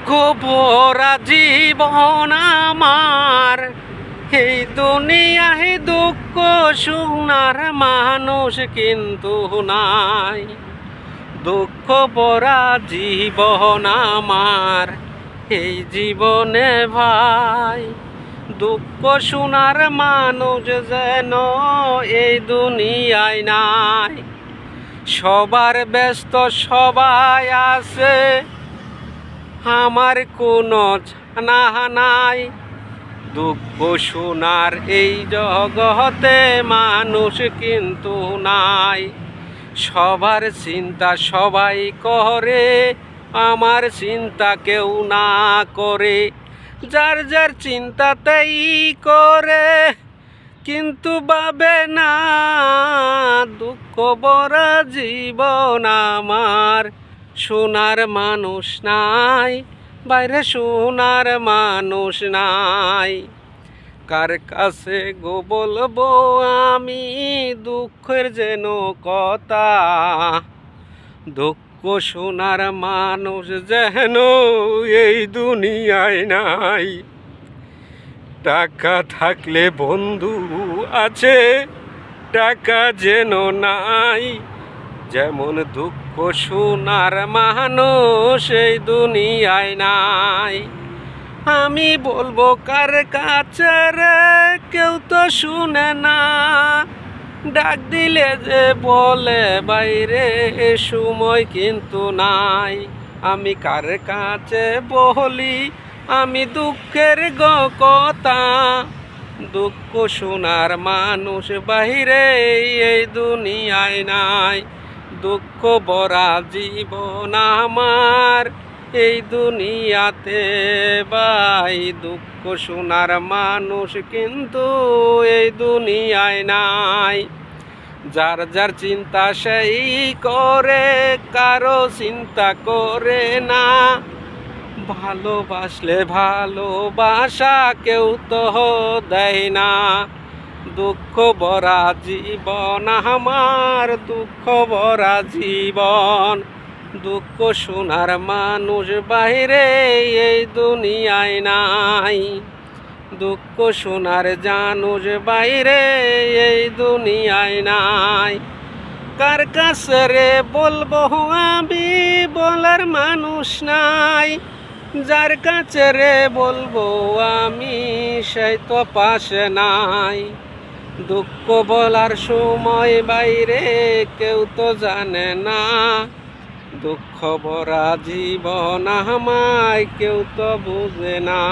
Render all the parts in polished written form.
দুঃখ ভরা জীবন আমার, এই দুনিয়ায় দুঃখ শোনার মানুষ কিন্তু নাই। দুঃখ ভরা জীবন আমার, এই জীবনে ভাই, দুঃখ শোনার মানুষ যেন এই দুনিয়ায় নাই। সবার ব্যস্ত সবাই আছে, আমার কোনো জানা নাই। দুঃখ শোনার এই জগতে মানুষ কিন্তু নাই। সবার চিন্তা সবাই করে, আমার চিন্তা কেউ না করে। যার যার চিন্তাতেই করে, কিন্তু ভাবে না দুঃখ ভরা জীবন আমার। শোনার মানুষ নাই, বাইরে শোনার মানুষ নাই। কার কাছে গো বলবো আমি দুঃখের যেন কথা, দুঃখ শোনার মানুষ যেন এই দুনিয়ায় নাই। টাকা থাকলে বন্ধু আছে, টাকা যেন নাই। যেমন দুঃখ শোনার মানুষ এই দুনিয়ায় নাই। আমি বলবো কার কাছে রে, কেউ তো শুনে না। ডাক দিলে যে বলে বাইরে, সময় কিন্তু নাই। আমি কার কাছে বলি আমি দুঃখের কথা, দুঃখ শোনার মানুষ বাহিরে এই দুনিয়ায় নাই। দুঃখ ভরা জীবন আমার, এই দুনিয়াতে ভাই, দুঃখ শোনার মানুষ কিন্তু এই দুনিয়ায় নাই। যার যার চিন্তা সেই করে, কারো চিন্তা করে না। ভালোবাসলে ভালোবাসা কেউ তো দেয় না। দুঃখ ভরা জীবন আমার, দুঃখ ভরা জীবন। দুঃখ শোনার মানুষ বাইরে এই দুনিয়ায় নাই। দুঃখ শোনার জানুষ বাইরে এই দুনিয়ায় নাই। কার কাছে রে বলবো আমি, বলার মানুষ নাই। যার কাছে রে বলবো আমি, সেই তো পাশে নাই। দুঃখ বলার সময় বাইরে কেউ তো জানে না। দুঃখ ভরা জীবন আমায় কেউ তো বুঝে না।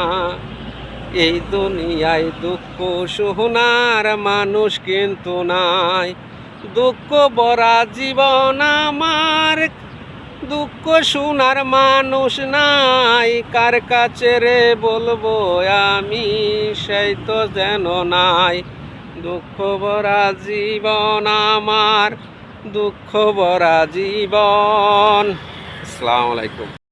এই দুনিয়ায় দুঃখ শোনার মানুষ কিন্তু নাই। দুঃখ ভরা জীবন আমার, দুঃখ শোনার মানুষ নাই। কার কাছে রে বলবো আমি, সেই তো যেন নাই। দুঃখ ভরা জীবন আমার, দুঃখ ভরা জীবন। আসসালামু আলাইকুম।